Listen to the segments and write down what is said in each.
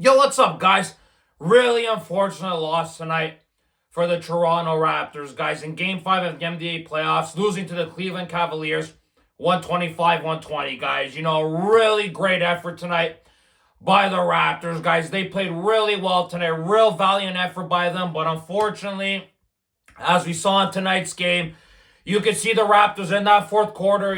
Yo, what's up, guys? Really unfortunate loss tonight for the Toronto Raptors, guys, in Game 5 of the NBA playoffs, losing to the Cleveland Cavaliers 125-120, guys. Really great effort tonight by the Raptors, guys. They played really well tonight. Real valiant effort by them, but unfortunately, as we saw in tonight's game, you could see the Raptors in that fourth quarter,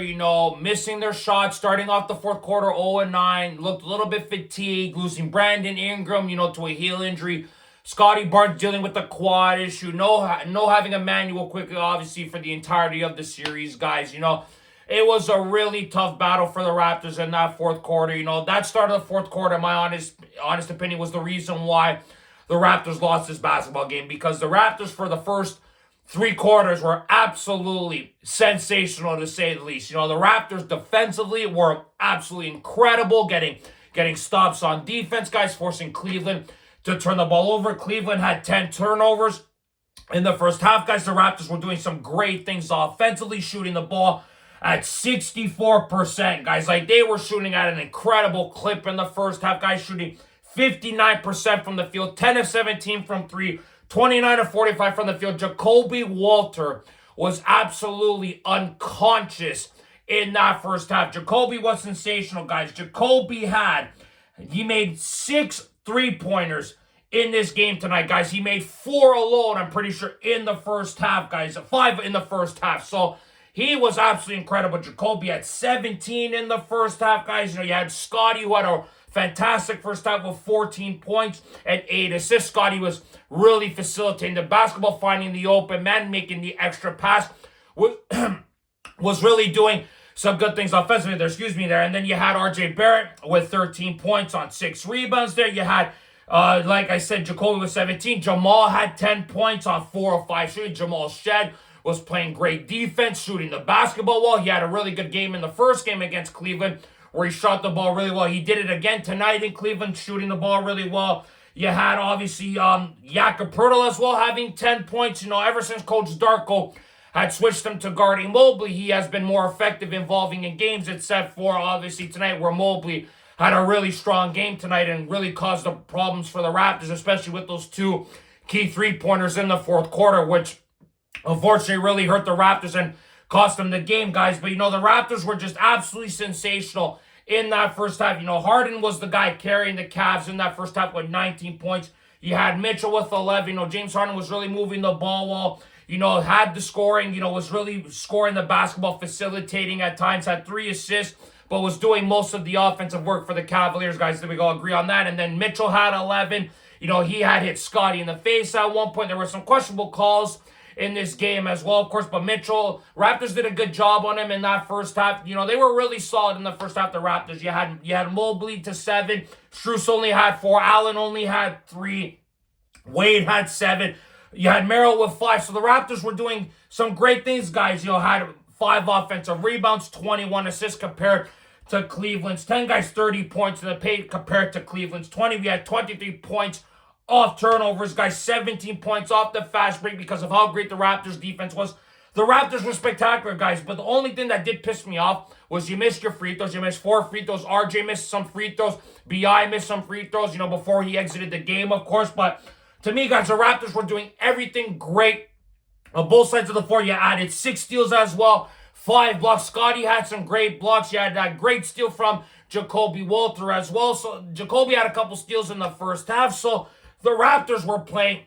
missing their shots, starting off the fourth quarter 0-9, looked a little bit fatigued, losing Brandon Ingram, to a heel injury. Scotty Barnes dealing with the quad issue, no having Emmanuel quickly, obviously, for the entirety of the series, guys. It was a really tough battle for the Raptors in that fourth quarter. That start of the fourth quarter, my honest opinion, was the reason why the Raptors lost this basketball game, because the Raptors, for the first three quarters, were absolutely sensational, to say the least. The Raptors defensively were absolutely incredible, getting stops on defense, guys, forcing Cleveland to turn the ball over. Cleveland had 10 turnovers in the first half, guys. The Raptors were doing some great things offensively, shooting the ball at 64%, guys. Like, they were shooting at an incredible clip in the first half, guys, shooting 59% from the field, 10 of 17 from three, 29 of 45 from the field. Jacoby Walter was absolutely unconscious in that first half. Jacoby was sensational, guys. He made 6 3-pointers in this game tonight, guys. He made 4 alone, I'm pretty sure, in the first half, guys. 5 in the first half. So he was absolutely incredible. Jacoby had 17 in the first half, guys. You had Scotty, who had a fantastic first half with 14 points and 8 assists. Scotty was really facilitating the basketball, finding the open man, making the extra pass. Was really doing some good things offensively there, And then you had RJ Barrett with 13 points on 6 rebounds there. You had, like I said, Jacoby with 17. Jamal had 10 points on 4 of 5 shooting. Jamal Shed was playing great defense, shooting the basketball well. He had a really good game in the first game against Cleveland, where he shot the ball really well. He did it again tonight in Cleveland, shooting the ball really well. You had, obviously, Jakob Poeltl as well, having 10 points. Ever since Coach Darko had switched him to guarding Mobley, he has been more effective involving in games, except for, obviously, tonight, where Mobley had a really strong game tonight and really caused the problems for the Raptors, especially with those 2 key 3-pointers in the fourth quarter, which unfortunately really hurt the Raptors and cost them the game, guys. But, the Raptors were just absolutely sensational in that first half. Harden was the guy carrying the Cavs in that first half with 19 points. You had Mitchell with 11. James Harden was really moving the ball well. Had the scoring, was really scoring the basketball, facilitating at times, had 3 assists, but was doing most of the offensive work for the Cavaliers, guys. Did we all agree on that? And then Mitchell had 11. He had hit Scotty in the face at one point. There were some questionable calls in this game as well, of course, but Raptors did a good job on him in that first half. They were really solid in the first half, the Raptors. You had Mobley to 7. Strus only had 4. Allen only had 3. Wade had 7. You had Merrill with 5. So the Raptors were doing some great things, guys. Had 5 offensive rebounds, 21 assists compared to Cleveland's 10, guys. 30 points in the paint compared to Cleveland's 20. We had 23 points off turnovers, guys. 17 points off the fast break because of how great the Raptors defense was. The Raptors were spectacular, guys, but the only thing that did piss me off was you missed your free throws. You missed 4 free throws. RJ missed some free throws. BI missed some free throws, before he exited the game, of course. But to me, guys, the Raptors were doing everything great on both sides of the floor. You added 6 steals as well, 5 blocks. Scotty had some great blocks. You had that great steal from Jacoby Walter as well. So Jacoby had a couple steals in the first half. So the Raptors were playing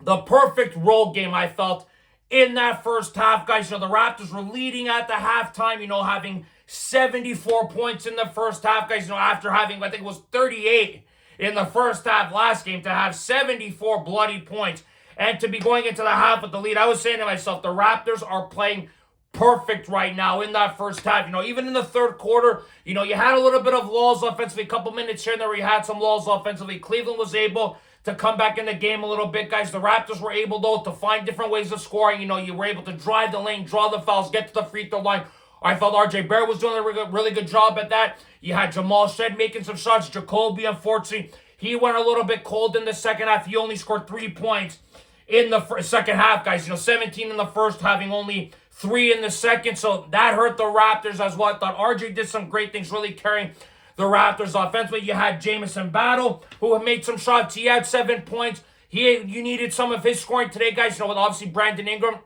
the perfect role game, I felt, in that first half, guys. The Raptors were leading at the halftime, having 74 points in the first half, guys. After having, I think it was 38 in the first half last game, to have 74 bloody points and to be going into the half with the lead. I was saying to myself, the Raptors are playing perfect right now in that first half. Even in the third quarter, you had a little bit of lulls offensively, a couple minutes here and there where you had some lulls offensively. Cleveland was able to come back in the game a little bit, guys. The Raptors were able, though, to find different ways of scoring. You were able to drive the lane, draw the fouls, get to the free throw line. I felt RJ Barrett was doing a really good job at that. You had Jamal Shed making some shots. Jacoby, unfortunately, he went a little bit cold in the second half. He only scored 3 points in the second half, guys. 17 in the first, having only 3 in the second. So that hurt the Raptors as well. I thought RJ did some great things, really carrying the Raptors offensively. You had Jamison Battle, who made some shots. He had 7 points. You needed some of his scoring today, guys. You know, with obviously Brandon Ingram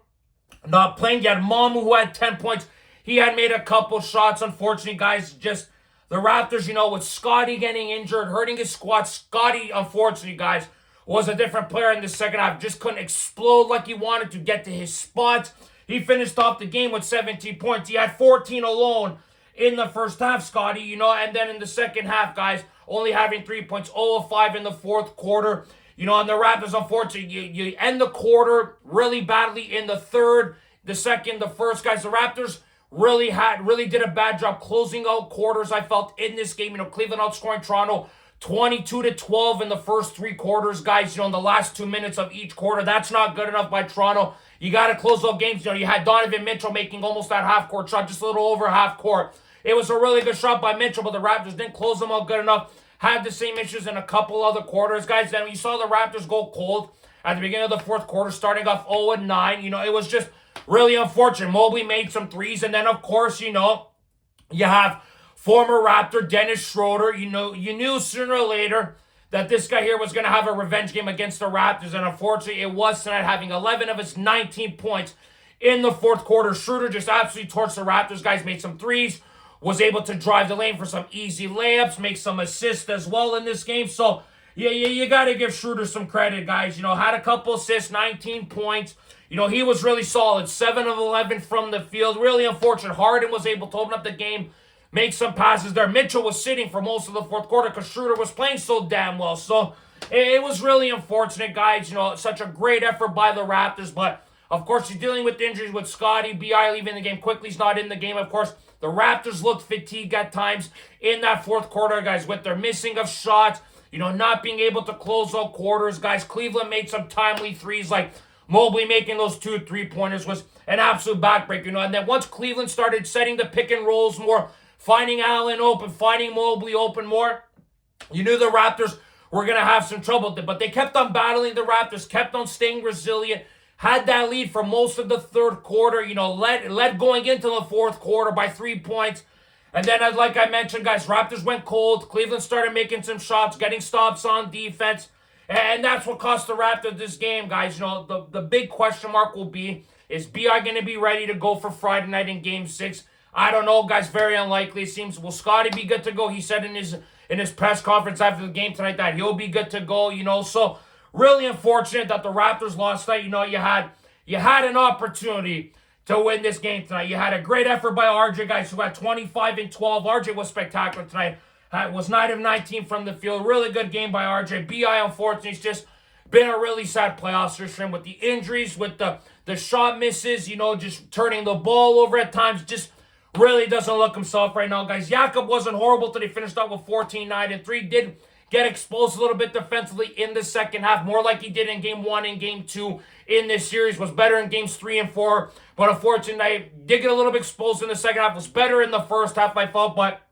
not playing. You had Mamu, who had 10 points. He had made a couple shots. Unfortunately, guys, just the Raptors, you know, with Scotty getting injured, hurting his squad. Scotty, unfortunately, guys, was a different player in the second half. Just couldn't explode like he wanted to get to his spots. He finished off the game with 17 points. He had 14 alone in the first half, Scotty, you know, and then in the second half, guys, only having 3 points, 0 of 5 in the fourth quarter. You know, and the Raptors, unfortunately, you end the quarter really badly in the third, the second, the first, guys. The Raptors really did a bad job closing out quarters, I felt, in this game. You know, Cleveland outscoring Toronto 22-12 in the first 3 quarters, guys. You know, in the last 2 minutes of each quarter. That's not good enough by Toronto. You got to close out games. You know, you had Donovan Mitchell making almost that half-court shot, just a little over half-court. It was a really good shot by Mitchell, but the Raptors didn't close them out good enough. Had the same issues in a couple other quarters, guys. Then you saw the Raptors go cold at the beginning of the fourth quarter, starting off 0-9. You know, it was just really unfortunate. Mobley made some threes, and then, of course, you know, you have former Raptor Dennis Schroeder. You know, you knew sooner or later that this guy here was going to have a revenge game against the Raptors, and unfortunately, it was tonight, having 11 of his 19 points in the fourth quarter. Schroeder just absolutely torched the Raptors. Guys made some threes, was able to drive the lane for some easy layups, make some assists as well in this game. So, yeah, you got to give Schroeder some credit, guys. You know, had a couple assists, 19 points. You know, he was really solid. 7 of 11 from the field. Really unfortunate. Harden was able to open up the game, make some passes there. Mitchell was sitting for most of the fourth quarter because Schroeder was playing so damn well. So, it was really unfortunate, guys. You know, such a great effort by the Raptors. But, of course, you're dealing with injuries with Scotty. B.I. leaving the game. Quickly's not in the game, of course. The Raptors looked fatigued at times in that fourth quarter, guys, with their missing of shots, you know, not being able to close out quarters, guys. Cleveland made some timely threes, like Mobley making those 2 3-pointers was an absolute backbreaker, you know. And then once Cleveland started setting the pick and rolls more, finding Allen open, finding Mobley open more, you knew the Raptors were going to have some trouble. But they kept on battling the Raptors, kept on staying resilient. Had that lead for most of the third quarter, you know, led going into the fourth quarter by 3 points. And then, like I mentioned, guys, Raptors went cold. Cleveland started making some shots, getting stops on defense. And that's what cost the Raptors this game, guys. You know, the big question mark will be, is B.I. going to be ready to go for Friday night in Game 6? I don't know, guys. Very unlikely. It seems, will Scotty be good to go? He said in his press conference after the game tonight that he'll be good to go, you know. So, really unfortunate that the Raptors lost tonight. You know, you had an opportunity to win this game tonight. You had a great effort by RJ, guys, who had 25 and 12. RJ was spectacular tonight. Was 9 of 19 from the field. Really good game by RJ. B.I., unfortunately, it's just been a really sad playoffs for him with the injuries, with the shot misses, you know, just turning the ball over at times. Just really doesn't look himself right now, guys. Jakob wasn't horrible till he finished up with 14, 9, and 3. Did get exposed a little bit defensively in the second half, more like he did in Game 1 and Game 2 in this series. Was better in Games 3 and 4, but unfortunately, did get a little bit exposed in the second half. Was better in the first half, I felt, but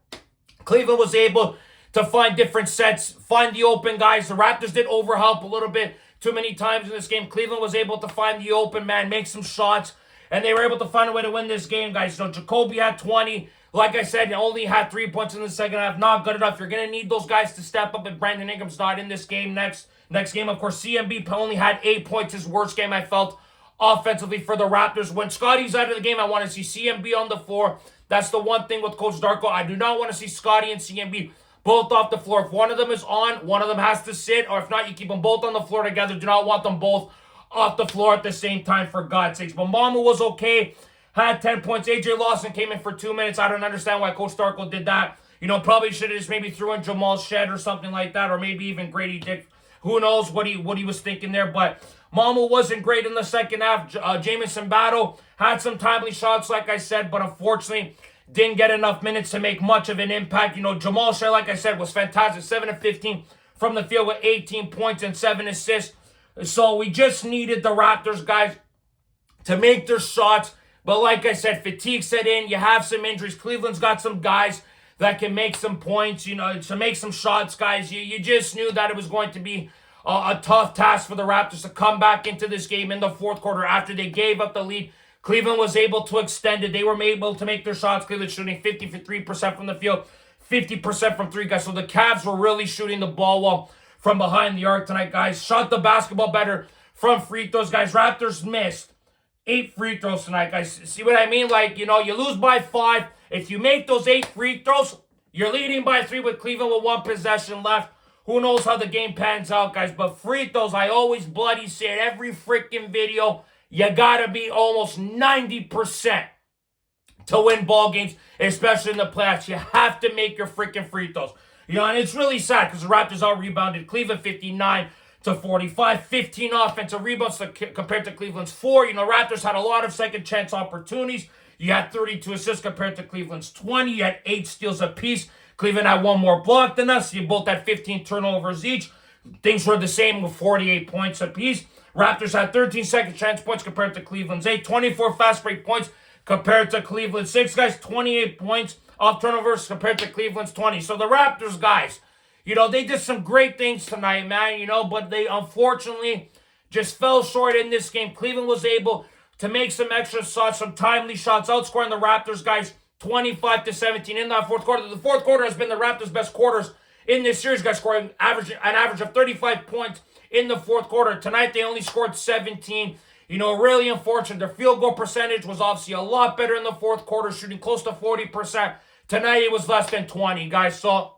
Cleveland was able to find different sets, find the open guys. The Raptors did overhelp a little bit too many times in this game. Cleveland was able to find the open man, make some shots, and they were able to find a way to win this game, guys. You know, Jacoby had 20. Like I said, he only had 3 points in the second half. Not good enough. You're going to need those guys to step up, and Brandon Ingram's not in this game. Next game, of course, CMB only had 8 points. His worst game, I felt, offensively for the Raptors. When Scotty's out of the game, I want to see CMB on the floor. That's the one thing with Coach Darko. I do not want to see Scotty and CMB both off the floor. If one of them is on, one of them has to sit, or if not, you keep them both on the floor together. Do not want them both off the floor at the same time, for God's sakes. But Mama was okay. Had 10 points. AJ Lawson came in for 2 minutes. I don't understand why Coach Darko did that. You know, probably should have just maybe threw in Jamal Shed or something like that, or maybe even Grady Dick. Who knows what he was thinking there, but Mama wasn't great in the second half. Jamison Battle had some timely shots, like I said, but unfortunately didn't get enough minutes to make much of an impact. You know, Jamal Shed, like I said, was fantastic. 7 of 15 from the field with 18 points and 7 assists. So we just needed the Raptors, guys, to make their shots. But like I said, fatigue set in. You have some injuries. Cleveland's got some guys that can make some points, you know, to make some shots, guys. You just knew that it was going to be a tough task for the Raptors to come back into this game in the fourth quarter after they gave up the lead. Cleveland was able to extend it. They were able to make their shots. Cleveland shooting 53% from the field, 50% from three, guys. So the Cavs were really shooting the ball well from behind the arc tonight, guys. Shot the basketball better from free throws, guys. Raptors missed 8 free throws tonight, guys. See what I mean? Like, you know, you lose by 5. If you make those 8 free throws, you're leading by 3 with Cleveland with 1 possession left. Who knows how the game pans out, guys. But free throws, I always bloody say it every freaking video. You got to be almost 90% to win ball games, especially in the playoffs. You have to make your freaking free throws. You know, and it's really sad because the Raptors out-rebounded Cleveland 59-45. 15 offensive rebounds compared to Cleveland's 4. You know, Raptors had a lot of second-chance opportunities. You had 32 assists compared to Cleveland's 20. You had 8 steals apiece. Cleveland had 1 more block than us. You both had 15 turnovers each. Things were the same with 48 points apiece. Raptors had 13 second-chance points compared to Cleveland's 8. 24 fast-break points compared to Cleveland's 6. Guys, 28 points off turnovers compared to Cleveland's 20. So the Raptors, guys, you know, they did some great things tonight, man, you know, but they unfortunately just fell short in this game. Cleveland was able to make some extra shots, some timely shots, outscoring the Raptors, guys, 25-17 in that fourth quarter. The fourth quarter has been the Raptors' best quarters in this series, guys, scoring an average of 35 points in the fourth quarter. Tonight, they only scored 17. You know, really unfortunate. Their field goal percentage was obviously a lot better in the fourth quarter, shooting close to 40%. Tonight, it was less than 20, guys. So,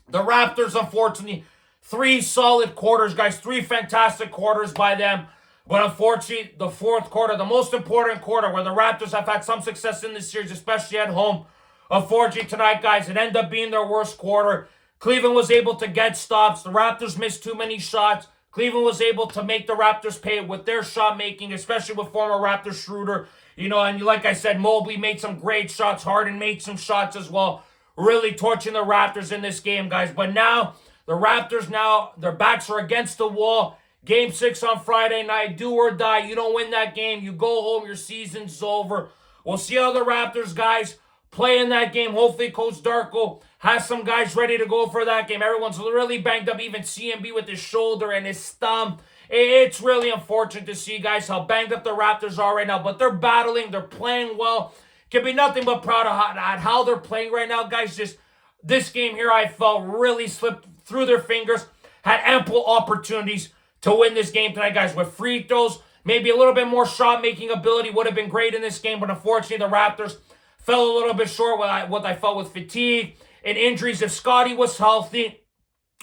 the Raptors, unfortunately, 3 solid quarters, guys. 3 fantastic quarters by them. But unfortunately, the fourth quarter, the most important quarter, where the Raptors have had some success in this series, especially at home. Unfortunately, tonight, guys, it ended up being their worst quarter. Cleveland was able to get stops. The Raptors missed too many shots. Cleveland was able to make the Raptors pay with their shot making, especially with former Raptors Schroeder. You know, and like I said, Mobley made some great shots. Harden made some shots as well. Really torching the Raptors in this game, guys. But now, the Raptors their backs are against the wall. Game 6 on Friday night, do or die. You don't win that game, you go home, your season's over. We'll see how the Raptors, guys, play in that game. Hopefully, Coach Darko has some guys ready to go for that game. Everyone's really banged up, even CMB with his shoulder and his thumb. It's really unfortunate to see, guys, how banged up the Raptors are right now. But they're battling, they're playing well. Can be nothing but proud of how they're playing right now, guys. Just this game here, I felt really slipped through their fingers. Had ample opportunities to win this game tonight, guys, with free throws. Maybe a little bit more shot-making ability would have been great in this game, but unfortunately, the Raptors fell a little bit short with what I felt with fatigue and injuries. If Scotty was healthy,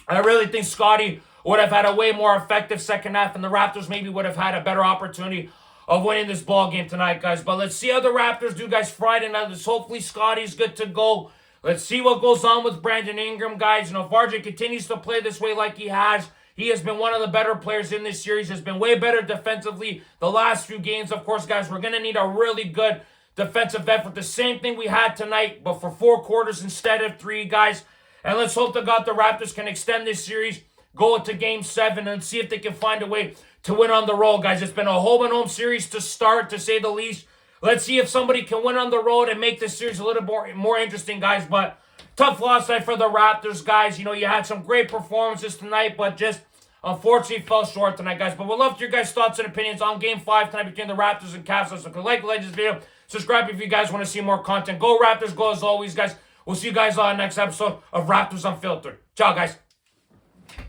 I really think Scotty would have had a way more effective second half, and the Raptors maybe would have had a better opportunity of winning this ball game tonight, guys. But let's see how the Raptors do, guys, Friday night. Hopefully, Scotty's good to go. Let's see what goes on with Brandon Ingram, guys. You know, if RJ continues to play this way like he has been one of the better players in this series. Has been way better defensively the last few games. Of course, guys, we're going to need a really good defensive effort. The same thing we had tonight, but for 4 quarters instead of 3, guys. And let's hope to God the Raptors can extend this series, go into Game 7, and see if they can find a way to win on the road, guys. It's been a home-and-home series to start, to say the least. Let's see if somebody can win on the road and make this series a little more interesting, guys. But tough loss night for the Raptors, guys. You know, you had some great performances tonight, but just unfortunately fell short tonight, guys. But we'd love to hear your guys' thoughts and opinions on Game 5 tonight between the Raptors and Cavs. So like this video. Subscribe if you guys want to see more content. Go Raptors, go as always, guys. We'll see you guys on the next episode of Raptors Unfiltered. Ciao, guys.